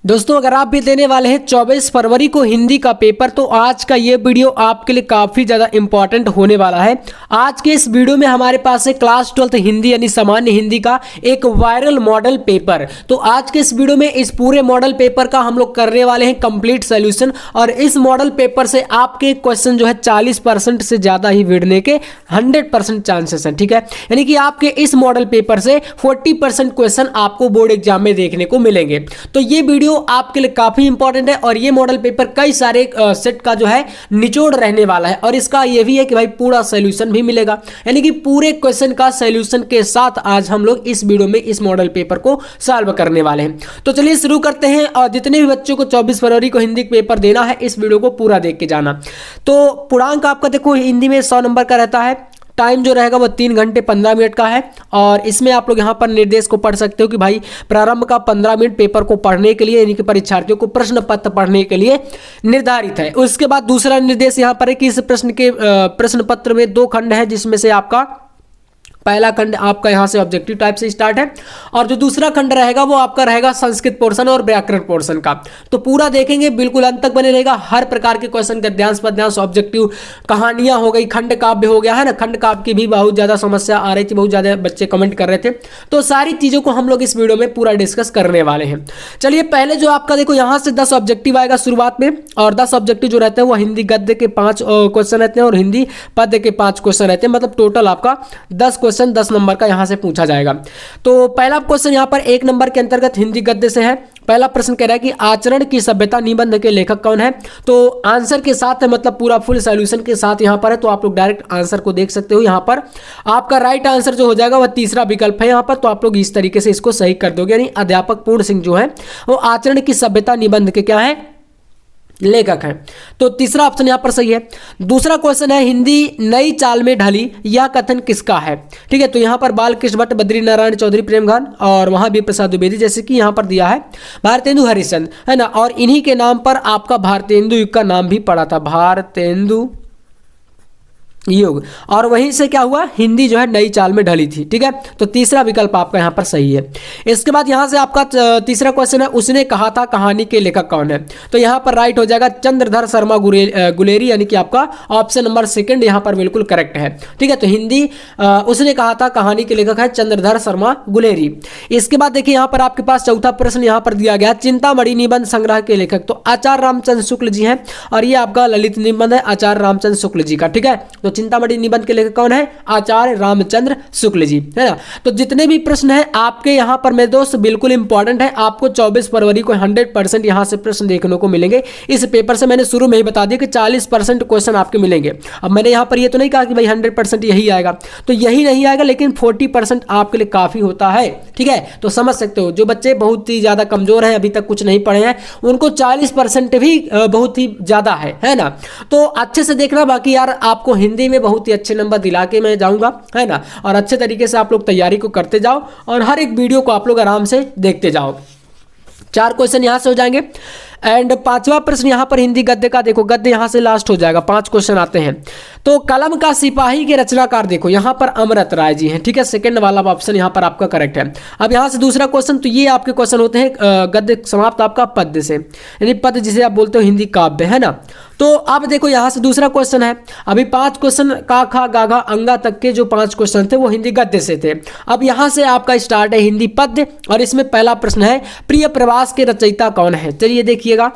दोस्तों अगर आप भी देने वाले हैं 24 फरवरी को हिंदी का पेपर तो आज का ये वीडियो आपके लिए काफ़ी ज़्यादा इंपॉर्टेंट होने वाला है। आज के इस वीडियो में हमारे पास है क्लास 12 हिंदी यानी सामान्य हिंदी का एक वायरल मॉडल पेपर। तो आज के इस वीडियो में इस पूरे मॉडल पेपर का हम लोग करने वाले हैं कंप्लीट सोल्यूशन और इस मॉडल पेपर से आपके क्वेश्चन जो है 40% से ज़्यादा ही विड़ने के 100% चांसेस हैं। ठीक है, यानी कि आपके इस मॉडल पेपर से 40% क्वेश्चन आपको बोर्ड एग्जाम में देखने को मिलेंगे। तो ये वीडियो आपके लिए काफी इंपॉर्टेंट है और ये मॉडल पेपर कई सारे सेट का जो है निचोड़ रहने वाला है और इसका ये भी है कि भाई पूरा सॉल्यूशन भी मिलेगा, यानी कि पूरे क्वेश्चन का सॉल्यूशन के साथ आज हम लोग इस वीडियो में इस मॉडल पेपर को सॉल्व करने वाले हैं। तो चलिए शुरू करते हैं और जितने भी बच्चों को 24 फरवरी को हिंदी पेपर देना है इस वीडियो को पूरा देख के जाना। तो पूर्णांक आपका देखो हिंदी में 100 नंबर का रहता है, टाइम जो रहेगा वो 3 घंटे 15 मिनट का है और इसमें आप लोग यहाँ पर निर्देश को पढ़ सकते हो कि भाई प्रारंभ का 15 मिनट पेपर को पढ़ने के लिए यानी कि परीक्षार्थियों को प्रश्न पत्र पढ़ने के लिए निर्धारित है। उसके बाद दूसरा निर्देश यहाँ पर है कि इस प्रश्न पत्र में 2 खंड है जिसमें से आपका पहला खंड आपका यहाँ से ऑब्जेक्टिव टाइप से स्टार्ट है और जो दूसरा खंड रहेगा वो आपका रहेगा संस्कृत पोर्शन और व्याकरण पोर्शन का। तो पूरा देखेंगे, बिल्कुल अंत तक बने रहेगा। हर प्रकार के क्वेश्चन गद्यांश पद्यांश ऑब्जेक्टिव कहानियां हो गई, खंड काव्य हो गया है ना, खंड काव्य की भी बहुत ज्यादा समस्या आ रही थी, बहुत ज्यादा बच्चे कमेंट कर रहे थे। तो सारी चीजों को हम लोग इस वीडियो में पूरा डिस्कस करने वाले हैं। चलिए पहले जो आपका देखो यहाँ से 10 ऑब्जेक्टिव आएगा शुरुआत में और 10 ऑब्जेक्टिव जो रहते हैं वो हिंदी गद्य के 5 क्वेश्चन रहते हैं और हिंदी पद्य के 5 क्वेश्चन रहते हैं। मतलब टोटल आपका 10 क्वेश्चन 10 नंबर का यहां से पूछा जाएगा। तो पहला क्वेश्चन यहां पर 1 नंबर के अंतर्गत हिंदी गद्य से है। पहला प्रश्न कह रहा है कि आचरण की सभ्यता निबंध के लेखक कौन है। तो आंसर के साथ है, मतलब पूरा फुल सॉल्यूशन के साथ यहां पर है, तो आप लोग डायरेक्ट आंसर को देख सकते हो। यहां पर आपका राइट आंसर जो हो जाएगा वह तीसरा विकल्प है यहां पर। तो आप लोग इस तरीके से इसको सही कर दोगे, यानी अध्यापक पूर्ण सिंह जो है वो आचरण की सभ्यता निबंध के क्या है, लेखक है। तो तीसरा ऑप्शन यहां पर सही है। दूसरा क्वेश्चन है हिंदी नई चाल में ढली, यह कथन किसका है। ठीक है, तो यहां पर बालकृष्ण भट्ट, बद्री नारायण चौधरी प्रेमघन और वहां भी प्रसाद द्विवेदी, जैसे कि यहां पर दिया है भारतेंदु हरिश्चंद्र, है ना। और इन्हीं के नाम पर आपका भारतेंदु युग का नाम भी पड़ा था, भारतेंदु युग, और वहीं से क्या हुआ, हिंदी जो है नई चाल में ढली थी। ठीक है, तो तीसरा विकल्प आपका यहां पर सही है। इसके बाद यहां से आपका तीसरा क्वेश्चन है उसने कहा था कहानी के लेखक कौन है। तो यहां पर राइट हो जाएगा चंद्रधर शर्मा गुलेरी, यानी कि आपका ऑप्शन नंबर 2 यहां पर बिल्कुल करेक्ट है। ठीक है, तो हिंदी उसने कहा था कहानी के लेखक है चंद्रधर शर्मा गुलेरी। इसके बाद देखिए यहां पर आपके पास चौथा प्रश्न यहां पर दिया गया चिंतामणि निबंध संग्रह के लेखक, तो आचार्य रामचंद्र शुक्ल जी हैं और ये आपका ललित निबंध है आचार्य रामचंद्र शुक्ल जी का। ठीक है, तो चिंतामणि निबंध के लेखक कौन है, आचार्य रामचंद्र शुक्ल जी, है ना। तो जितने भी प्रश्न हैं आपके यहां पर मेरे दोस्त बिल्कुल इंपॉर्टेंट है। आपको 24 फरवरी को 100% यहां से प्रश्न देखने को मिलेंगे। इस पेपर से मैंने शुरू में ही बता दिया कि 40% क्वेश्चन आपके मिलेंगे। अब मैंने यहां पर ये तो नहीं कहा कि भाई 100% यही आएगा, तो यही नहीं आएगा, लेकिन 40% आपके लिए काफी होता है। ठीक है, तो समझ सकते हो जो बच्चे बहुत ही ज्यादा कमजोर हैं, अभी तक कुछ नहीं पढ़े हैं, उनको 40% भी बहुत ही ज्यादा है ना। तो अच्छे से देखना, बाकी यार आपको हिंदी में बहुत ही अच्छे नंबर दिला के मैं जाऊंगा, है ना। और अच्छे तरीके से आप लोग तैयारी को करते जाओ और हर एक वीडियो को आप लोग आराम से देखते जाओ। 4 क्वेश्चन यहां से हो जाएंगे एंड 5वां प्रश्न यहां पर हिंदी गद्य का देखो, गद्य यहां से लास्ट हो जाएगा। 5 क्वेश्चन आते हैं। तो कलम का सिपाही के रचनाकार देखो, यहां पर अमृत राय जी हैं। ठीक है, सेकंड वाला ऑप्शन यहां पर आपका करेक्ट है। अब यहां से दूसरा क्वेश्चन, तो ये आपके क्वेश्चन होते हैं गद्य समाप्त आपका पद्य से, यानी पद्य जिसे आप बोलते हो हिंदी काव्य, है ना। तो अब देखो यहां से दूसरा क्वेश्चन है, अभी 5 क्वेश्चन का खा गाघा अंगा तक के जो 5 क्वेश्चन थे वो हिंदी गद्य से थे। अब यहां से आपका स्टार्ट है हिंदी पद्य और इसमें पहला प्रश्न है प्रिय प्रवास के रचयिता कौन है। चलिए देखिएगा,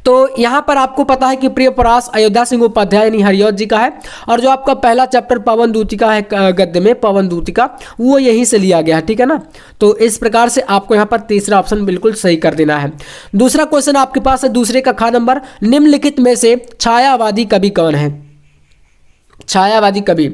तो यहां पर आपको पता है कि प्रिय प्रवास अयोध्या सिंह उपाध्याय यानी हरिऔध जी का है और जो आपका पहला चैप्टर पवन दूतिका है गद्य में, पवन दूतिका, वो यहीं से लिया गया है। ठीक है ना, तो इस प्रकार से आपको यहां पर तीसरा ऑप्शन बिल्कुल सही कर देना है। दूसरा क्वेश्चन आपके पास है दूसरे का खा नंबर, निम्नलिखित में से छायावादी कवि कौन है। छायावादी कवि,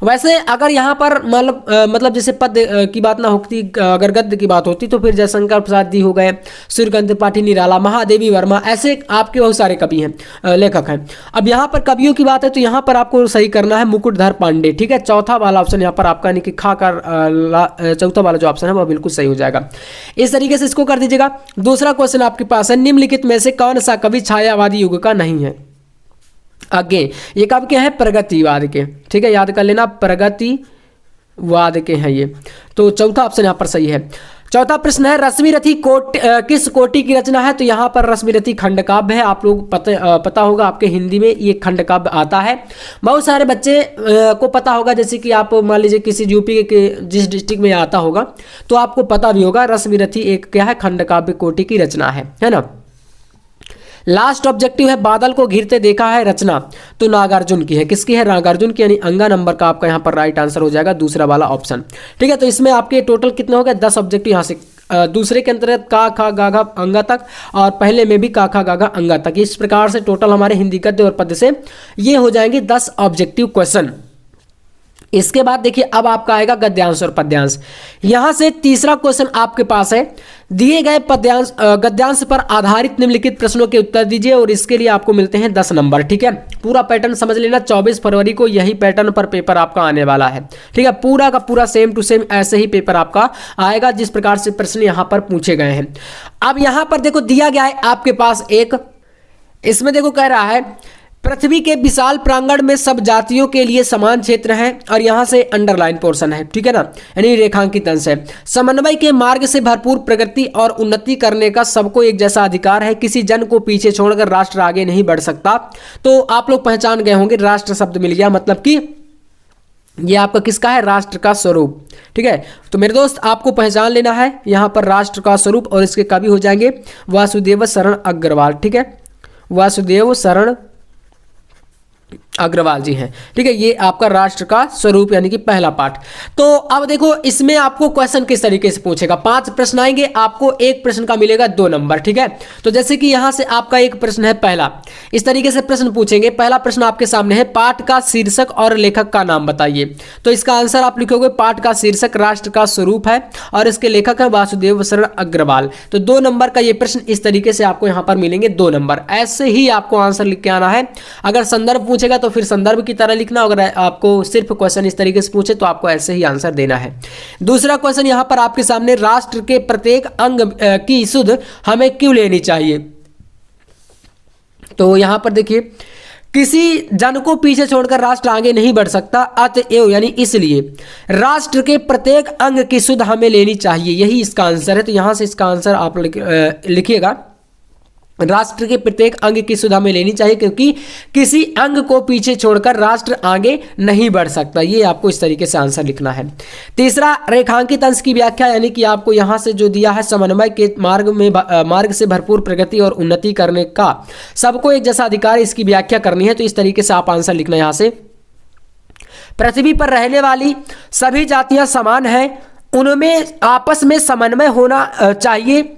वैसे अगर यहाँ पर मतलब जैसे पद्य की बात ना होती, अगर गद्य की बात होती तो फिर जयशंकर प्रसाद जी हो गए, सूर्यकांत त्रिपाठी निराला, महादेवी वर्मा, ऐसे आपके बहुत सारे कवि हैं, लेखक हैं। अब यहाँ पर कवियों की बात है तो यहाँ पर आपको सही करना है मुकुटधर पांडे। ठीक है, चौथा वाला ऑप्शन यहाँ पर आपका यानी कि खा कर चौथा वाला जो ऑप्शन है वह बिल्कुल सही हो जाएगा। इस तरीके से इसको कर दीजिएगा। दूसरा क्वेश्चन आपके पास है निम्नलिखित में से कौन सा कवि छायावादी युग का नहीं है। आगे ये कब के हैं, प्रगतिवाद के। ठीक है, याद कर लेना प्रगतिवाद के हैं ये। तो चौथा ऑप्शन यहाँ पर सही है। चौथा प्रश्न है रश्मि रथी किस कोटि की रचना है? तो यहाँ पर रश्मि रथी खंड काव्य है। आप लोग पता होगा, आपके हिंदी में ये खंड काव्य आता है। बहुत सारे बच्चे को पता होगा, जैसे कि आप मान लीजिए किसी यूपी के जिस डिस्ट्रिक्ट में आता होगा तो आपको पता भी होगा रश्मि रथी एक क्या है, खंड काव्य कोटि की रचना है ना। लास्ट ऑब्जेक्टिव है बादल को घिरते देखा है रचना, तो नागार्जुन की है। किसकी है? नागार्जुन की, यानी अंगा नंबर का आपका यहाँ पर राइट आंसर हो जाएगा दूसरा वाला ऑप्शन। ठीक है, तो इसमें आपके टोटल कितने हो गए? 10 ऑब्जेक्टिव यहाँ से दूसरे के अंतर्गत का खा गा घा अंगा तक, और पहले में भी का खा गा घा अंगा तक। इस प्रकार से टोटल हमारे हिंदी गद्य और पद्य से ये हो जाएंगे 10 ऑब्जेक्टिव क्वेश्चन। इसके बाद देखिए अब आपका आएगा गद्यांश और पद्यांश। यहां से तीसरा क्वेश्चन आपके पास है, दिए गए गद्यांश पर आधारित निम्नलिखित प्रश्नों के उत्तर दीजिए, और इसके लिए आपको मिलते हैं 10 नंबर। ठीक है, पूरा पैटर्न समझ लेना, 24 फरवरी को यही पैटर्न पर पेपर आपका आने वाला है। ठीक है, पूरा का पूरा सेम टू सेम ऐसे ही पेपर आपका आएगा जिस प्रकार से प्रश्न यहां पर पूछे गए हैं। अब यहां पर देखो दिया गया है आपके पास एक, इसमें देखो कह रहा है पृथ्वी के विशाल प्रांगण में सब जातियों के लिए समान क्षेत्र है, और यहां से अंडरलाइन पोर्शन है। ठीक है ना, यानी रेखांकित अंश है। समन्वय के मार्ग से भरपूर प्रगति और उन्नति करने का सबको एक जैसा अधिकार है, किसी जन को पीछे छोड़कर राष्ट्र आगे नहीं बढ़ सकता। तो आप लोग पहचान गए होंगे, राष्ट्र शब्द मिल गया, मतलब कि ये आपका किसका है? राष्ट्र का स्वरूप। ठीक है, तो मेरे दोस्त आपको पहचान लेना है यहाँ पर राष्ट्र का स्वरूप, और इसके कवि हो जाएंगे वासुदेव शरण अग्रवाल। ठीक है, वासुदेव शरण अग्रवाल जी हैं। ठीक है, ये आपका राष्ट्र का स्वरूप यानी कि पहला पाठ। तो अब देखो इसमें आपको क्वेश्चन किस तरीके से पूछेगा। 5 प्रश्न आएंगे, आपको एक प्रश्न का मिलेगा 2 नंबर। ठीक है, तो जैसे कि यहां से आपका एक प्रश्न है पहला, इस तरीके से प्रश्न पूछेंगे। पहला प्रश्न आपके सामने है, पाठ का शीर्षक और लेखक का नाम बताइए। तो इसका आंसर आप लिखोगे, पाठ का शीर्षक राष्ट्र का स्वरूप है और इसके लेखक है वासुदेव शरण अग्रवाल। तो 2 नंबर का ये प्रश्न इस तरीके से आपको यहां पर मिलेंगे 2 नंबर। ऐसे ही आपको आंसर लिख के आना है। अगर संदर्भ पूछेगा तो फिर संदर्भ की तरह लिखना, अगर आपको सिर्फ क्वेश्चन इस तरीके से पूछे तो आपको ऐसे ही आंसर देना है। दूसरा क्वेश्चन यहां पर आपके सामने, राष्ट्र के प्रत्येक अंग की सुध हमें क्यों लेनी चाहिए? तो यहां पर देखिए, किसी जन को पीछे छोड़कर राष्ट्र आगे नहीं बढ़ सकता, अतएव यानी इसलिए राष्ट्र के प्रत्येक अंग की सुध हमें लेनी चाहिए, यही इसका आंसर है। तो यहां से इसका आंसर आप लिखिएगा, राष्ट्र के प्रत्येक अंग की सुध हमें लेनी चाहिए, क्योंकि किसी अंग को पीछे छोड़कर राष्ट्र आगे नहीं बढ़ सकता। ये आपको इस तरीके से आंसर लिखना है। तीसरा, रेखांकित अंश की व्याख्या, यानी कि आपको यहां से जो दिया है, समन्वय के मार्ग से भरपूर प्रगति और उन्नति करने का सबको एक जैसा अधिकार, इसकी व्याख्या करनी है। तो इस तरीके से आप आंसर लिखना। यहां से पृथ्वी पर रहने वाली सभी जातियां समान हैं, उनमें आपस में समन्वय होना चाहिए।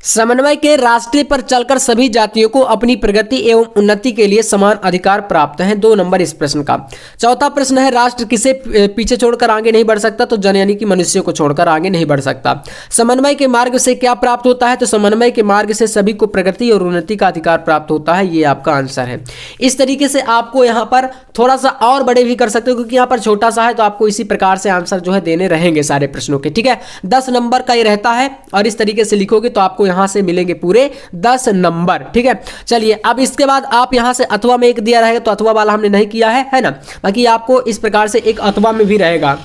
समन्वय के रास्ते पर चलकर सभी जातियों को अपनी प्रगति एवं उन्नति के लिए समान अधिकार प्राप्त हैं। 2 नंबर इस प्रश्न का। चौथा प्रश्न है, राष्ट्र किसे पीछे छोड़कर आगे नहीं बढ़ सकता? तो जन यानी कि मनुष्य को छोड़कर आगे नहीं बढ़ सकता। समन्वय के मार्ग से क्या प्राप्त होता है? तो समन्वय के मार्ग से सभी को प्रगति और उन्नति का अधिकार प्राप्त होता है। ये आपका आंसर है। इस तरीके से आपको यहाँ पर थोड़ा सा और बड़े भी कर सकते हो, क्योंकि यहाँ पर छोटा सा है, तो आपको इसी प्रकार से आंसर जो है देने रहेंगे सारे प्रश्नों के। ठीक है, 10 नंबर का ये रहता है, और इस तरीके से लिखोगे तो आपको यहां से मिलेंगे पूरे 10 नंबर। ठीक है, चलिए अब इसके बाद आप यहां से अथवा में एक दिया रहेगा, तो अथवा वाला हमने नहीं किया है ना, बाकी आपको इस प्रकार से एक अथवा में भी रहेगा।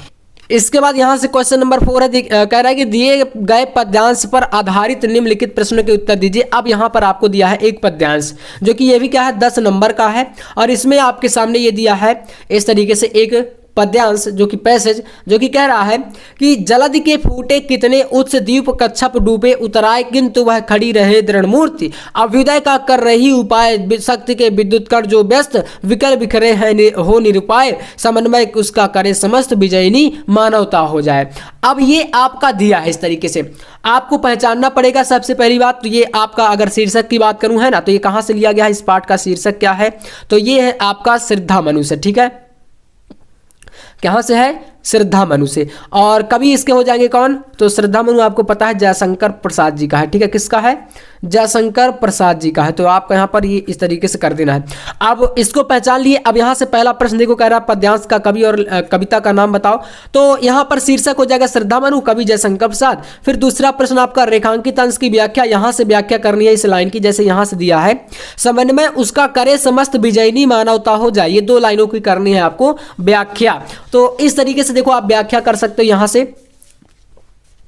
इसके बाद यहां से क्वेश्चन नंबर 4 है, कह रहा है कि दिए गए पद्यांश पर आधारित निम्नलिखित प्रश्नों के उत्तर दीजिए। अब यहां पर आपको दिया है एक पद्यांश, जो कि ये भी क्या है, 10 नंबर का है, और इसमें आपके सामने ये दिया है इस तरीके से एक पद्यांश, जो कि पैसेज, जो कि कह रहा है कि जलद के फूटे कितने उच्च द्वीप कच्छप डूबे उतराए, किंतु वह खड़ी रहे दृढ़ मूर्ति, अभ्युदय का कर रही उपाय, शक्ति के विद्युत कर जो व्यस्त, विकल बिखरे हैं हो निरुपाय, समन्वय उसका करे समस्त, विजयिनी मानवता हो जाए। अब ये आपका दिया है इस तरीके से, आपको पहचानना पड़ेगा। सबसे पहली बात तो ये आपका, अगर शीर्षक की बात करूं है ना, तो ये कहां से लिया गया है, इस पाठ का शीर्षक क्या है? तो ये है आपका श्रद्धा मनु से। ठीक है, कहां से है? श्रद्धा मनु से। और कवि इसके हो जाएंगे कौन? तो श्रद्धा मनु आपको पता है जयशंकर प्रसाद जी का है। ठीक है, किसका है? जयशंकर प्रसाद जी का है। तो आपको यहाँ पर ये इस तरीके से कर देना है। अब इसको पहचान लिए। अब यहाँ से पहला प्रश्न देखो, कह रहा है पद्यांश का कवि और कविता का नाम बताओ। तो यहाँ पर शीर्षक हो जाएगा श्रद्धा मनु, कवि जयशंकर प्रसाद। फिर दूसरा प्रश्न आपका रेखांकित अंश की व्याख्या, यहाँ से व्याख्या करनी है इस लाइन की, जैसे यहाँ से दिया है, समन्वय उसका करे समस्त, विजयिनी मानवता हो जाए। ये 2 लाइनों की करनी है आपको व्याख्या। तो इस तरीके से देखो आप व्याख्या कर सकते हो। यहाँ से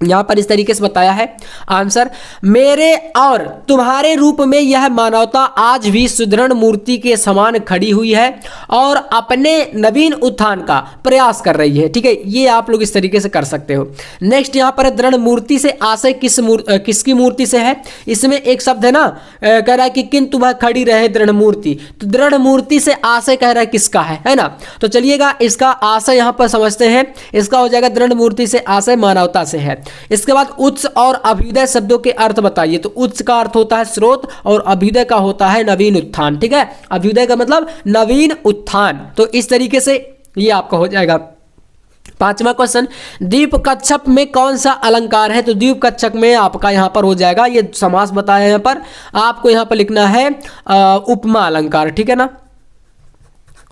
यहाँ पर इस तरीके से बताया है आंसर, मेरे और तुम्हारे रूप में यह मानवता आज भी सुदृढ़ मूर्ति के समान खड़ी हुई है और अपने नवीन उत्थान का प्रयास कर रही है। ठीक है, ये आप लोग इस तरीके से कर सकते हो। नेक्स्ट यहाँ पर दृढ़ मूर्ति से आशय किसकी मूर्ति से है? इसमें एक शब्द है ना, कह रहा है कि किंतु वह खड़ी रहे दृढ़ मूर्ति, तो दृढ़ मूर्ति से आशय कह रहा है किसका है ना। तो चलिएगा इसका आशय यहाँ पर समझते हैं, इसका हो जाएगा दृढ़ मूर्ति से आशय मानवता से है। इसके बाद उच्च और अभ्युदय शब्दों के अर्थ बताइए। तो उच्च का अर्थ होता है स्रोत और अभ्युदय का होता है नवीन उत्थान। ठीक है, अभ्युदय का मतलब नवीन उत्थान। तो इस तरीके से ये आपका हो जाएगा। पांचवा क्वेश्चन, द्वीप कच्छप में कौन सा अलंकार है? तो द्वीप कच्छप में आपका यहाँ पर हो जाएगा, ये समास बताया यहाँ पर, आपको यहाँ पर लिखना है उपमा अलंकार। ठीक है ना,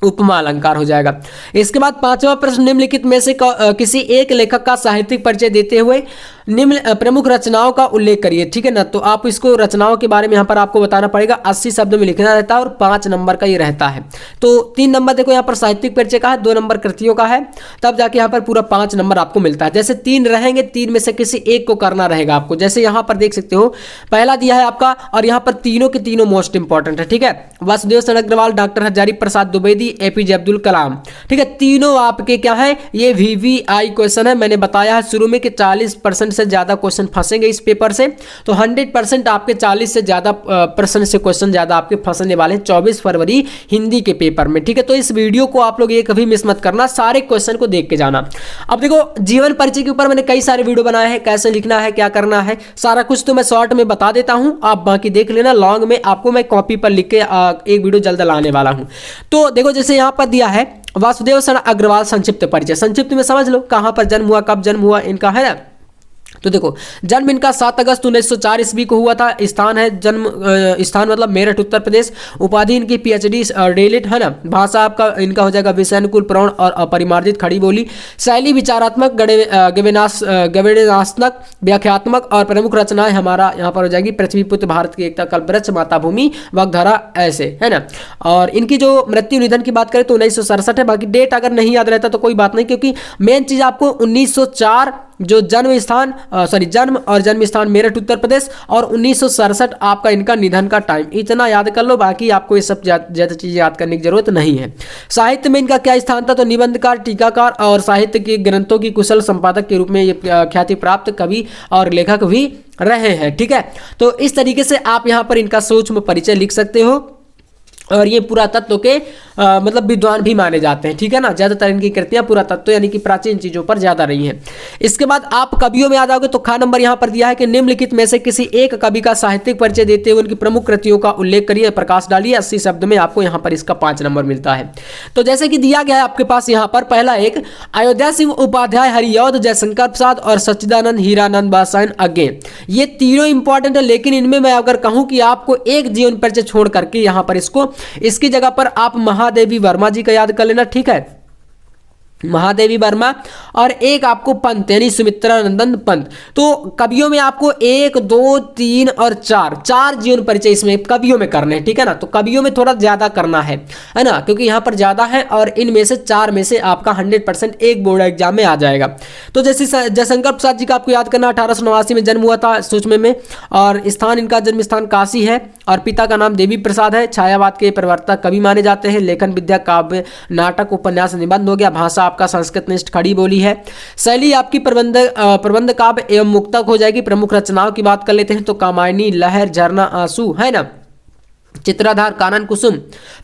उपमा अलंकार हो जाएगा। इसके बाद पांचवा प्रश्न, निम्नलिखित में से किसी एक लेखक का साहित्यिक परिचय देते हुए निम्न प्रमुख रचनाओं का उल्लेख करिए। ठीक है ना, तो आप इसको रचनाओं के बारे में यहाँ पर आपको बताना पड़ेगा। 80 शब्द में लिखना रहता है और 5 नंबर का ये रहता है। तो 3 नंबर देखो यहाँ पर साहित्यिक परिचय का है, 2 नंबर कृतियों का है, तब जाके यहाँ पर पूरा 5 नंबर आपको मिलता है। जैसे 3 रहेंगे, 3 में से किसी एक को करना रहेगा आपको। जैसे यहाँ पर देख सकते हो, पहला दिया है आपका, और यहाँ पर तीनों के तीनों मोस्ट इंपॉर्टेंट है। ठीक है, वासुदेव शरण अग्रवाल, डॉक्टर हजारी प्रसाद द्विवेदी, एपीजे अब्दुल कलाम। ठीक है, तीनों आपके क्या है, ये VVI क्वेश्चन है। मैंने बताया है शुरू में कि 40% से ज्यादा क्वेश्चन फंसेंगे इस पेपर से, तो 100% आपके 40 से ज्यादा % से क्वेश्चन ज्यादा आपके फंसने वाले हैं 24 फरवरी हिंदी के पेपर में। ठीक है, तो इस वीडियो को आप लोग ये कभी मिस मत करना, सारे क्वेश्चन को देख के जाना। अब देखो, जीवन परिचय के ऊपर मैंने कई सारे वीडियो बनाए हैं, कैसे लिखना है, क्या करना है, सारा कुछ तो मैं शॉर्ट में बता देता हूं, आप बाकी देख लेना। लॉन्ग में आपको मैं कॉपी पर लिख के एक वीडियो जल्द लाने वाला हूं। तो देखो, जैसे यहां पर दिया है वासुदेव शरण अग्रवाल संक्षिप्त परिचय, संक्षिप्त में समझ लो कहां पर जन्म हुआ, कब जन्म हुआ इनका, है ना। तो देखो, जन्म इनका 7 अगस्त 1904 ईस्वी को हुआ था। स्थान है जन्म स्थान मतलब मेरठ उत्तर प्रदेश। उपाधि इनकी PhD डेलिट, है ना। भाषा आपका इनका हो जाएगा विषयानुकूल, प्रौढ़ और अपरिमार्जित खड़ी बोली। शैली विचारात्मक, गवेषणात्मक, व्याख्यात्मक, और प्रमुख रचनाएं हमारा यहाँ पर हो जाएगी पृथ्वी पुत्र, भारत की एकता, कल्पवृक्ष, माता भूमि, वक्तधारा, ऐसे, है ना। और इनकी जो मृत्यु निधन की बात करें तो 1967 है। बाकी डेट अगर नहीं याद रहता तो कोई बात नहीं, क्योंकि मेन चीज आपको 1904 जो जन्म और जन्म स्थान मेरठ उत्तर प्रदेश, और 1967 आपका इनका निधन का टाइम, इतना याद कर लो। बाकी आपको ये सब ज्यादा चीजें याद करने की जरूरत नहीं है। साहित्य में इनका क्या स्थान था? तो निबंधकार, टीकाकार और साहित्य के ग्रंथों की कुशल संपादक के रूप में ये ख्याति प्राप्त कवि और लेखक भी रहे हैं। ठीक है, तो इस तरीके से आप यहाँ पर इनका सूक्ष्म परिचय लिख सकते हो, और ये पुरातत्व के मतलब विद्वान भी माने जाते हैं। ठीक है ना, ज्यादातर इनकी कृतियां पुरातत्व यानी कि प्राचीन चीजों पर ज्यादा रही हैं। इसके बाद आप कवियों में आ जाओगे तो खा नंबर यहाँ पर दिया है कि निम्नलिखित में से किसी एक कवि का साहित्यिक परिचय देते हुए उनकी प्रमुख कृतियों का उल्लेख करिए, प्रकाश डालिए। 80 शब्द में आपको यहाँ पर इसका 5 नंबर मिलता है। तो जैसे कि दिया गया है आपके पास यहाँ पर, पहला एक अयोध्या सिंह उपाध्याय, हरिऔध, जयशंकर प्रसाद और सच्चिदानंद हीरानंद बादशाह अज्ञे, ये तीनों इंपॉर्टेंट है। लेकिन इनमें मैं अगर कहूं कि आपको एक जीवन परिचय छोड़ करके यहाँ पर इसकी जगह पर आप महादेवी वर्मा जी का याद कर लेना। ठीक है, महादेवी वर्मा, और एक आपको पंत यानी सुमित्रानंदन पंत। तो कवियों में आपको 1, 2, 3 और 4 जीवन परिचय इसमें कवियों में करने हैं। ठीक है ना, तो कवियों में थोड़ा ज्यादा करना है ना, क्योंकि यहाँ पर ज्यादा है, और इनमें से 4 में से आपका 100% एक बोर्ड एग्जाम में आ जाएगा। तो जैसे जयशंकर प्रसाद जी का आपको याद करना, 1889 में जन्म हुआ था सूक्ष्म में, और स्थान इनका जन्म स्थान काशी है, और पिता का नाम देवी प्रसाद है। छायावाद के प्रवर्तक कवि माने जाते हैं। लेखन विद्या, काव्य, नाटक, उपन्यास, निबंध हो गया। भाषा आपका संस्कृत निष्ठ खड़ी बोली है। शैली आपकी प्रबंध काव्य एवं मुक्तक हो जाएगी। प्रमुख रचनाओं की बात कर लेते हैं तो कामायनी, लहर, झरना, आंसू, है ना, चित्राधार, कानन कुसुम,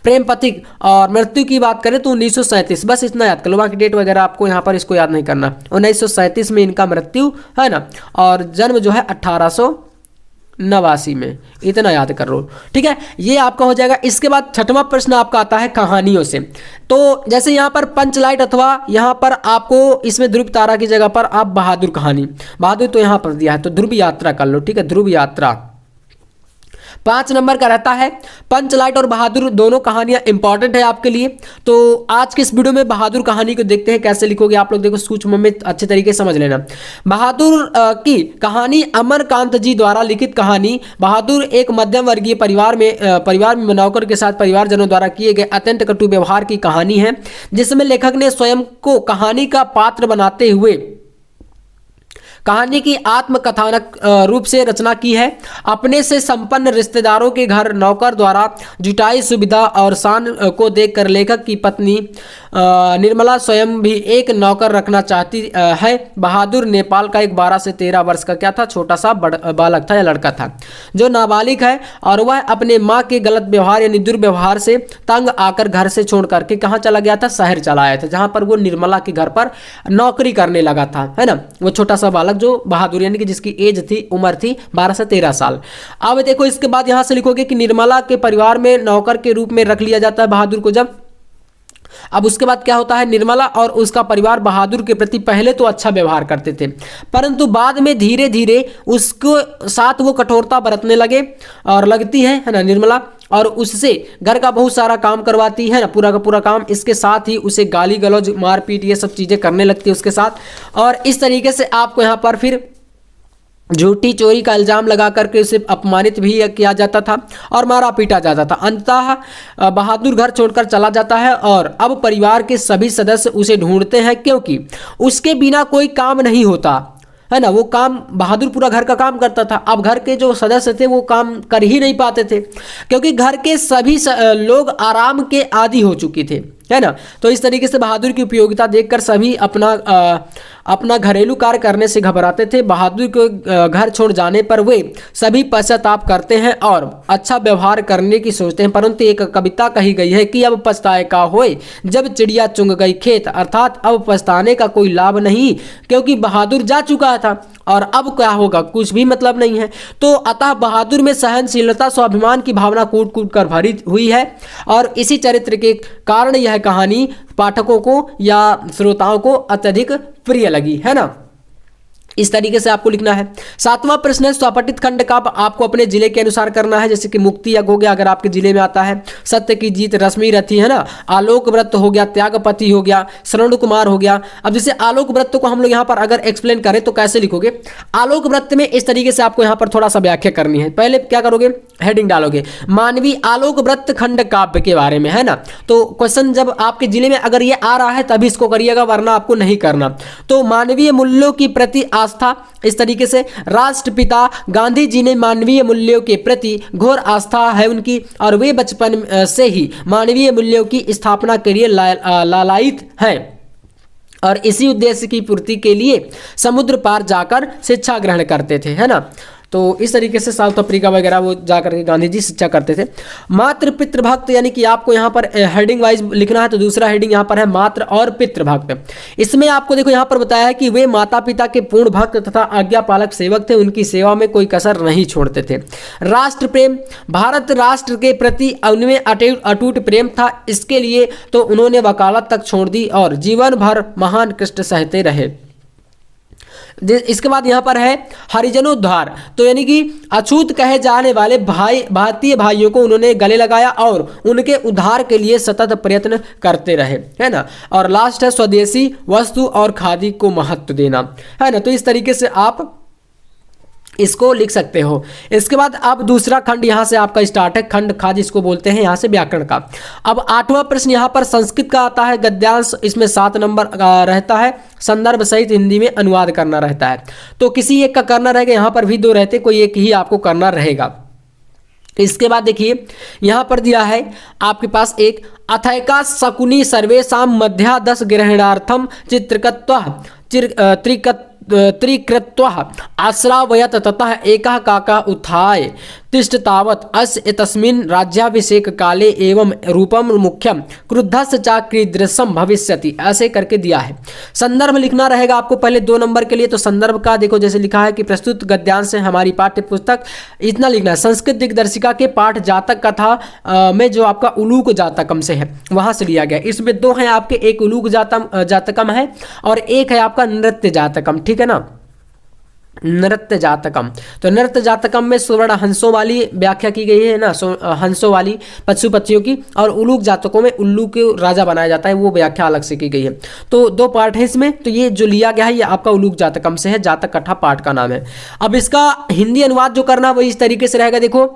प्रेम पथिक। और मृत्यु की बात करें तो 1937, बस इतना याद कर लो, बाकी डेट वगैरह आपको यहाँ पर इसको याद नहीं करना। 1937 में इनका मृत्यु, है ना, और जन्म जो है 1889 में, इतना याद कर लो। ठीक है, ये आपका हो जाएगा। इसके बाद 6वां प्रश्न आपका आता है कहानियों से। तो जैसे यहाँ पर पंचलाइट, अथवा यहाँ पर आपको इसमें ध्रुव तारा की जगह पर आप बहादुर कहानी, बहादुर तो यहाँ पर दिया है तो ध्रुव यात्रा कर लो। ठीक है, ध्रुव यात्रा 5 नंबर का रहता है। पंचलाइट और बहादुर दोनों कहानियां इंपॉर्टेंट है आपके लिए। तो आज के इस वीडियो में बहादुर कहानी को देखते हैं कैसे लिखोगे आप लोग। देखो, सूक्ष्म में अच्छे तरीके से समझ लेना। बहादुर की कहानी अमरकांत जी द्वारा लिखित कहानी। बहादुर एक मध्यम वर्गीय परिवार में नौकर के साथ परिवारजनों द्वारा किए गए अत्यंत कटु व्यवहार की कहानी है, जिसमें लेखक ने स्वयं को कहानी का पात्र बनाते हुए कहानी की आत्मकथानक रूप से रचना की है। अपने से संपन्न रिश्तेदारों के घर नौकर द्वारा जुटाई सुविधा और शान को देखकर लेखक की पत्नी निर्मला स्वयं भी एक नौकर रखना चाहती है। बहादुर नेपाल का एक 12 से 13 वर्ष का क्या था, छोटा सा बालक था या लड़का था जो नाबालिग है, और वह अपने माँ के गलत व्यवहार यानी दुर्व्यवहार से तंग आकर घर से छोड़ करके कहाँ चला गया था, शहर चला आया था, जहाँ पर वो निर्मला के घर पर नौकरी करने लगा था, है ना। वो छोटा सा बालक जो बहादुर यानी कि जिसकी एज थी, उम्र थी 12 से 13 साल। अब देखो इसके बाद यहाँ से लिखोगे कि निर्मला के परिवार में नौकर के रूप में रख लिया जाता है बहादुर को जब। अब उसके बाद क्या होता है, निर्मला और उसका परिवार बहादुर के प्रति पहले तो अच्छा व्यवहार करते थे, परंतु बाद में धीरे धीरे उसको साथ वो कठोरता बरतने लगे और लगती है ना निर्मला, और उससे घर का बहुत सारा काम करवाती है ना, पूरा का पूरा काम। इसके साथ ही उसे गाली गलौज मारपीट ये सब चीज़ें करने लगती है उसके साथ, और इस तरीके से आपको यहाँ पर फिर झूठी चोरी का इल्जाम लगा करके उसे अपमानित भी किया जाता था और मारा पीटा जाता था। अंततः बहादुर घर छोड़कर चला जाता है और अब परिवार के सभी सदस्य उसे ढूंढते हैं, क्योंकि उसके बिना कोई काम नहीं होता है ना। वो काम बहादुर पूरा घर का काम करता था, अब घर के जो सदस्य थे वो काम कर ही नहीं पाते थे, क्योंकि घर के सभी लोग आराम के आदी हो चुके थे, है ना। तो इस तरीके से बहादुर की उपयोगिता देखकर सभी अपना घरेलू कार्य करने से घबराते थे। बहादुर को घर छोड़ जाने पर वे सभी पश्चाताप करते हैं और अच्छा व्यवहार करने की सोचते हैं, परंतु एक कविता कही गई है कि अब पछताए का होए जब चिड़िया चुंग गई खेत, अर्थात अब पछताने का कोई लाभ नहीं, क्योंकि बहादुर जा चुका था और अब क्या होगा कुछ भी मतलब नहीं है। तो अतः बहादुर में सहनशीलता स्वाभिमान की भावना कूट कूट कर भरी हुई है, और इसी चरित्र के कारण यह कहानी पाठकों को या श्रोताओं को अत्यधिक प्रिय लगी, है ना। इस तरीके से आपको लिखना है। 7वां प्रश्न है, स्वपठित खंड का आपको अपने जिले के अनुसार करना है, जैसे कि मुक्ति यज्ञ हो गया अगर आपके जिले में आता है, सत्य की जीत रश्मि रथी, है ना, आलोक व्रत हो गया, त्यागपति हो गया, श्रवण कुमार हो गया। अब जैसे आलोक व्रत को हम लोग यहाँ पर अगर एक्सप्लेन करें तो कैसे लिखोगे, आलोक व्रत में इस तरीके से आपको यहाँ पर थोड़ा सा व्याख्या करनी है। पहले क्या करोगे, हेडिंग डालोगे मानवीय आलोक व्रत खंड काव्य के बारे में, है ना। तो क्वेश्चन जब आपके जिले में अगर ये आ रहा है तभी इसको करिएगा, वरना आपको नहीं करना। तो मानवीय मूल्यों की प्रति आस्था, इस तरीके से राष्ट्रपिता गांधी जी ने मानवीय मूल्यों के प्रति घोर आस्था है उनकी, और वे बचपन से ही मानवीय मूल्यों की स्थापना के लिए लालायित हैं और इसी उद्देश्य की पूर्ति के लिए समुद्र पार जाकर शिक्षा ग्रहण करते थे, है ना। तो इस तरीके से साउथ अफ्रीका वगैरह वो जाकर के गांधी जी शिक्षा करते थे। मातृ पितृभक्त, यानी कि आपको यहाँ पर हेडिंग वाइज लिखना है, तो दूसरा हेडिंग यहाँ पर है मातृ और पितृभक्त। इसमें आपको देखो यहाँ पर बताया है कि वे माता पिता के पूर्ण भक्त तथा आज्ञा पालक सेवक थे, उनकी सेवा में कोई कसर नहीं छोड़ते थे। राष्ट्र प्रेम, भारत राष्ट्र के प्रति उनमें अटूट प्रेम था, इसके लिए तो उन्होंने वकालत तक छोड़ दी और जीवन भर महान कष्ट सहते रहे। इसके बाद यहाँ पर है हरिजनोद्धार, तो यानी कि अछूत कहे जाने वाले भारतीय भाइयों को उन्होंने गले लगाया और उनके उद्धार के लिए सतत प्रयत्न करते रहे, है ना। और लास्ट है स्वदेशी वस्तु और खादी को महत्व देना, है ना। तो इस तरीके से आप इसको लिख सकते हो। इसके बाद अब दूसरा खंड यहाँ से आपका स्टार्ट है, खंड खा जिसको बोलते हैं यहाँ से व्याकरण का। अब 8वां प्रश्न यहाँ पर संस्कृत का आता है, गद्यांश इसमें 7 नंबर रहता है, संदर्भ सहित हिंदी में अनुवाद करना रहता है। तो किसी एक का करना रहेगा, यहाँ पर भी 2 रहते, कोई एक ही आपको करना रहेगा। इसके बाद देखिए यहाँ पर दिया है आपके पास एक अथैका शकुनी सर्वेशम मध्या 10 ग्रहणार्थम त्रिकृत्वा आश्रावयत ततः एकः काका उत्थाय तिष्ठ तावत् अस्य तस्मिन् राज्याभिषेक काले एवं रूपम मुख्यम क्रुद्धस्य च कीदृशं भविष्यति, ऐसे करके दिया है। संदर्भ लिखना रहेगा आपको पहले 2 नंबर के लिए। तो संदर्भ का देखो जैसे लिखा है कि प्रस्तुत गद्यांश है हमारी पाठ्य पुस्तक, इतना लिखना है। संस्कृत दिग्दर्शिका के पाठ जातक कथा में जो आपका उलूक जातकम से है वहां से लिया गया। इसमें 2 हैं आपके, एक उलूक जातकम है और एक है आपका नृत्य जातकम, ठीक है ना, नृत्य जातकम। तो नृत्य जातकम में स्वर्ण हंसों वाली व्याख्या की गई है ना, हंसों वाली पशु पक्षियों की, और उलूक जातकों में उल्लू को राजा बनाया जाता है, वो व्याख्या अलग से की गई है। तो 2 पार्ट है इसमें। तो ये जो लिया गया है ये आपका उलूक जातकम से है, जातक कथा पाठ का नाम है। अब इसका हिंदी अनुवाद जो करना वो इस तरीके से रहेगा, देखो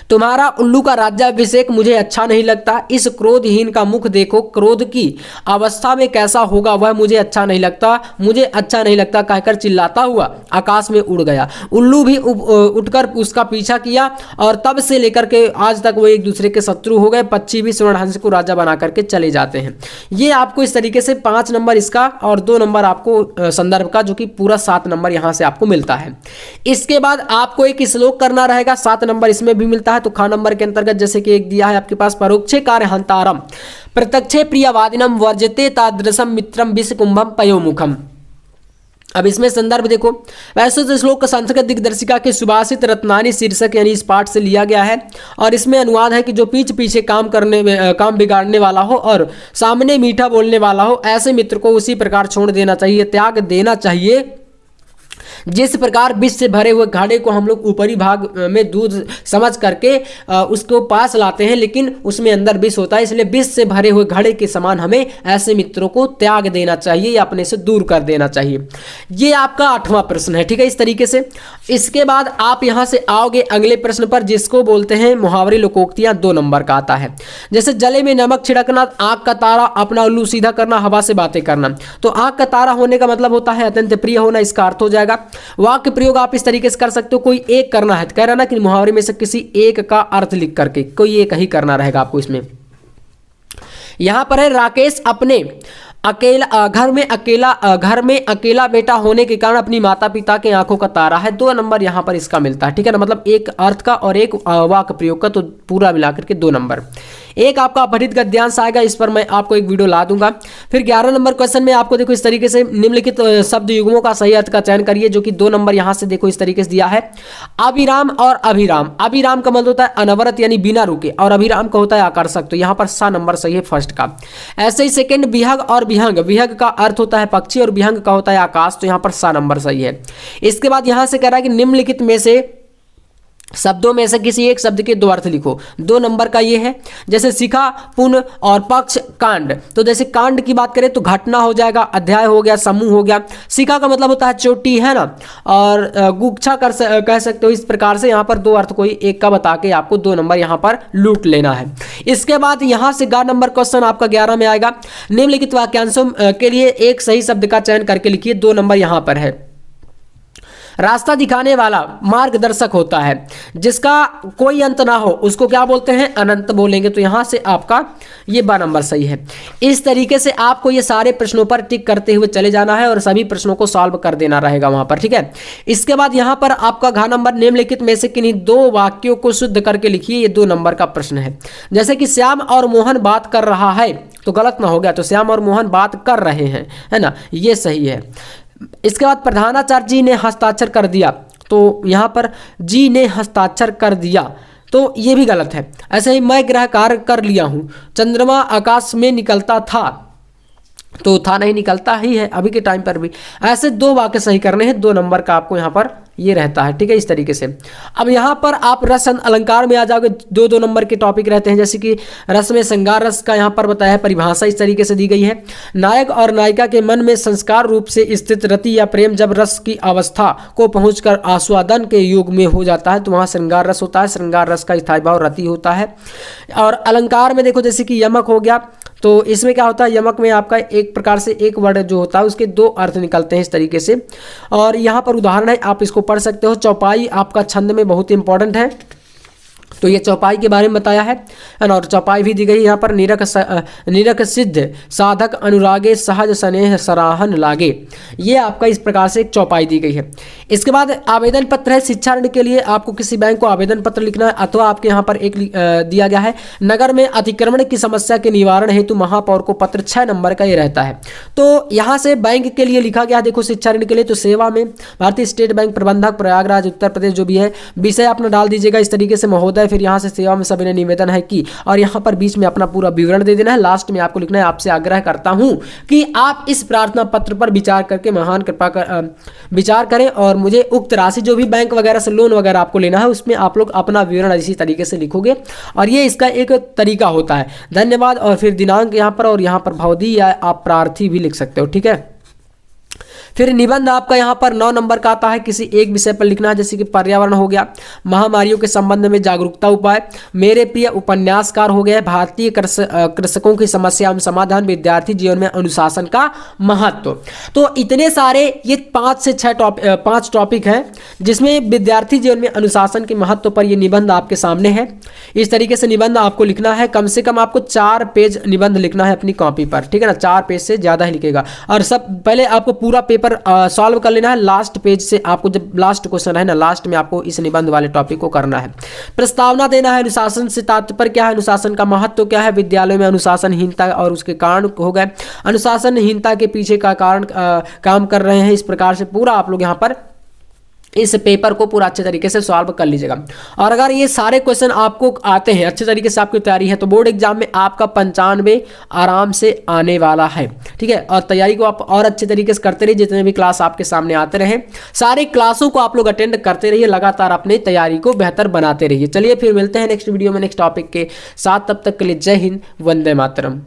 तुम्हारा उल्लू का राज्याभिषेक मुझे अच्छा नहीं लगता, इस क्रोधहीन का मुख देखो, क्रोध की अवस्था में कैसा होगा वह मुझे अच्छा नहीं लगता, मुझे अच्छा नहीं लगता कहकर चिल्लाता हुआ आकाश में उड़ गया। उल्लू भी उठकर उसका पीछा किया और तब से लेकर के आज तक वो एक दूसरे के शत्रु हो गए। पक्षी भी स्वर्णहंस को राजा बना करके चले जाते हैं। ये आपको इस तरीके से 5 नंबर इसका और 2 नंबर आपको संदर्भ का, जो कि पूरा 7 नंबर यहां से आपको मिलता है। इसके बाद आपको एक श्लोक करना रहेगा, 7 नंबर इसमें भी मिलता है। तो खा नंबर के अंतर्गत जैसे कि एक दिया है आपके पास, परोक्षे कार्य हंतारम प्रत्यक्षे प्रियवादिनम वर्जते तादृशम मित्रम विष कुंभम पयोमुखम। अब इसमें संदर्भ देखो, वैसे तो श्लोक संस्कृत दिग्दर्शिका के सुभाषित रत्नानी शीर्षक यानी इस पाठ से लिया गया है और इसमें अनुवाद है कि जो पीछे पीछे काम बिगाड़ने वाला हो और सामने मीठा बोलने वाला हो, ऐसे मित्र को उसी प्रकार छोड़ देना चाहिए, त्याग देना चाहिए जिस प्रकार विष से भरे हुए घड़े को हम लोग ऊपरी भाग में दूध समझ करके उसको पास लाते हैं, लेकिन उसमें अंदर विष होता है, इसलिए विष से भरे हुए घड़े के समान हमें ऐसे मित्रों को त्याग देना चाहिए या अपने से दूर कर देना चाहिए। ये आपका 8वां प्रश्न है, ठीक है, इस तरीके से। इसके बाद आप यहां से आओगे अगले प्रश्न पर, जिसको बोलते हैं मुहावरे लोकोक्तियां, 2 नंबर का आता है। जैसे जले में नमक छिड़कना, आंख का तारा, अपना उल्लू सीधा करना, हवा से बातें करना। तो आंख का तारा होने का मतलब होता है अत्यंत प्रिय होना, इसका अर्थ हो जाएगा। वाक्य प्रयोग आप इस तरीके से कर सकते हो, कोई एक करना है, कह रहा ना कि मुहावरे में से किसी एक का अर्थ लिख करके कोई एक ही करना रहेगा आपको इसमें। यहां पर है राकेश अपने घर में अकेला बेटा होने के कारण अपनी माता पिता के आंखों का तारा है। 2 नंबर यहां पर इसका मिलता है, ठीक है ना, मतलब एक अर्थ का और एक वाक्य प्रयोग का, तो पूरा मिलाकर के 2 नंबर। एक आपका अपहृत गद्यांश आएगा, इस पर मैं आपको एक वीडियो ला दूंगा। फिर 11 नंबर क्वेश्चन में आपको देखो इस तरीके से निम्नलिखित शब्द युग्मों का सही अर्थ का चयन करिए, जो कि 2 नंबर यहां से देखो इस तरीके से दिया है। अभिराम और अभिराम, अभिराम का मतलब होता है अनवरत यानी बिना रुके, और अभिराम का होता है आकर्षक, तो यहां पर 6 नंबर सही है फर्स्ट का। ऐसे ही सेकंड विहग और विहंग, विहग का अर्थ होता है पक्षी और विहंग का होता है आकाश, तो यहां पर 6 नंबर सही है। इसके बाद यहां से कह रहा है कि निम्नलिखित में से शब्दों में से किसी एक शब्द के 2 अर्थ लिखो, 2 नंबर का ये है। जैसे शिखा, पुण्य और पक्ष, कांड। तो जैसे कांड की बात करें तो घटना हो जाएगा, अध्याय हो गया, समूह हो गया। शिखा का मतलब होता है चोटी, है ना, और गुच्छा कह सकते हो। इस प्रकार से यहाँ पर 2 अर्थ कोई एक का बता के आपको 2 नंबर यहाँ पर लूट लेना है। इसके बाद यहाँ से 11 नंबर क्वेश्चन आपका 11 में आएगा। निम्नलिखित वाक्यांशों के लिए एक सही शब्द का चयन करके लिखिए, 2 नंबर यहाँ पर है। रास्ता दिखाने वाला मार्गदर्शक होता है, जिसका कोई अंत ना हो उसको क्या बोलते हैं, अनंत बोलेंगे, तो यहां से आपका ये 12 नंबर सही है। इस तरीके से आपको ये सारे प्रश्नों पर टिक करते हुए चले जाना है और सभी प्रश्नों को सॉल्व कर देना रहेगा वहां पर, ठीक है। इसके बाद यहां पर आपका घ नंबर, निम्नलिखित में से किन्हीं 2 वाक्यों को शुद्ध करके लिखिए, ये 2 नंबर का प्रश्न है। जैसे कि श्याम और मोहन बात कर रहा है, तो गलत ना हो गया, तो श्याम और मोहन बात कर रहे हैं, है ना, ये सही है। इसके बाद प्रधानाचार्य जी ने हस्ताक्षर कर दिया, तो यहां पर जी ने हस्ताक्षर कर दिया, तो ये भी गलत है। ऐसे ही मैं गृह कार्य कर लिया हूं, चंद्रमा आकाश में निकलता था, तो था नहीं, निकलता ही है अभी के टाइम पर भी। ऐसे 2 वाक्य सही करने हैं, 2 नंबर का आपको यहाँ पर ये रहता है, ठीक है, इस तरीके से। अब यहाँ पर आप रस अलंकार में आ जाओगे, 2-2 नंबर के टॉपिक रहते हैं। जैसे कि रस में श्रृंगार रस का यहाँ पर बताया है, परिभाषा इस तरीके से दी गई है। नायक और नायिका के मन में संस्कार रूप से स्थित रति या प्रेम जब रस की अवस्था को पहुंचकर आस्वादन के युग में हो जाता है, तो वहाँ श्रृंगार रस होता है। श्रृंगार रस का स्थायी भाव रति होता है। और अलंकार में देखो, जैसे कि यमक हो गया, तो इसमें क्या होता है, यमक में आपका एक प्रकार से एक वर्ड जो होता है उसके 2 अर्थ निकलते हैं इस तरीके से। और यहाँ पर उदाहरण है, आप इसको पढ़ सकते हो। चौपाई आपका छंद में बहुत इंपॉर्टेंट है, तो ये चौपाई के बारे में बताया है, और चौपाई भी दी गई यहाँ पर। निरक सिद्ध साधक अनुरागे सहज स्नेह सराहन लागे, ये आपका इस प्रकार से एक चौपाई दी गई है। इसके बाद आवेदन पत्र है, शिक्षा ऋण के लिए आपको किसी बैंक को आवेदन पत्र लिखना है, अथवा आपके यहाँ पर एक दिया गया है, नगर में अतिक्रमण की समस्या के निवारण हेतु महापौर को पत्र, 6 नंबर का ये रहता है। तो यहाँ से बैंक के लिए लिखा गया, देखो शिक्षा ऋण के लिए, तो सेवा में भारतीय स्टेट बैंक प्रबंधक प्रयागराज उत्तर प्रदेश, जो भी है विषय अपना डाल दीजिएगा इस तरीके से, महोदय। फिर यहाँ से सेवा में सभी ने निवेदन है कि, और यहाँ पर बीच में अपना पूरा विवरण दे देना है। लास्ट में आपको लिखना है, आपसे आग्रह करता हूं कि आप इस प्रार्थना पत्र पर विचार करके महान कृपा कर विचार करें और मुझे उक्त राशि जो भी बैंक वगैरह से लोन वगैरह आपको लेना है उसमें आप लोग अपना विवरण इसी तरीके से लिखोगे, और ये इसका एक तरीका होता है। धन्यवाद, और फिर दिनांक यहाँ पर, और यहाँ पर भवदी या आप प्रार्थी भी लिख सकते हो, ठीक है। फिर निबंध आपका यहाँ पर 9 नंबर का आता है, किसी एक विषय पर लिखना है, जैसे कि पर्यावरण हो गया, महामारियों के संबंध में जागरूकता उपाय, मेरे प्रिय उपन्यासकार हो गया, भारतीय कृषकों की समस्या एवं समाधान, विद्यार्थी जीवन में अनुशासन का महत्व। तो इतने सारे ये 5 टॉपिक हैं जिसमें विद्यार्थी जीवन में अनुशासन के महत्व पर ये निबंध आपके सामने है। इस तरीके से निबंध आपको लिखना है, कम से कम आपको 4 पेज निबंध लिखना है अपनी कॉपी पर, ठीक है ना, 4 पेज से ज़्यादा ही लिखेगा। और सब पहले आपको पूरा पेपर सॉल्व कर लेना है, लास्ट पेज से आपको जब लास्ट क्वेश्चन है ना, लास्ट में आपको इस निबंध वाले टॉपिक को करना है। प्रस्तावना देना है, अनुशासन से तात्पर्य क्या है, अनुशासन का महत्व क्या है, विद्यालय में अनुशासनहीनता और उसके कारण हो गए, अनुशासनहीनता के पीछे का कारण काम कर रहे हैं। इस प्रकार से पूरा आप लोग यहाँ पर इस पेपर को पूरा अच्छे तरीके से सॉल्व कर लीजिएगा। और अगर ये सारे क्वेश्चन आपको आते हैं, अच्छे तरीके से आपकी तैयारी है, तो बोर्ड एग्जाम में आपका 95 आराम से आने वाला है, ठीक है। और तैयारी को आप और अच्छे तरीके से करते रहिए, जितने भी क्लास आपके सामने आते रहे सारे क्लासों को आप लोग अटेंड करते रहिए, लगातार अपनी तैयारी को बेहतर बनाते रहिए। चलिए फिर मिलते हैं नेक्स्ट वीडियो में नेक्स्ट टॉपिक के साथ, तब तक के लिए जय हिंद, वंदे मातरम।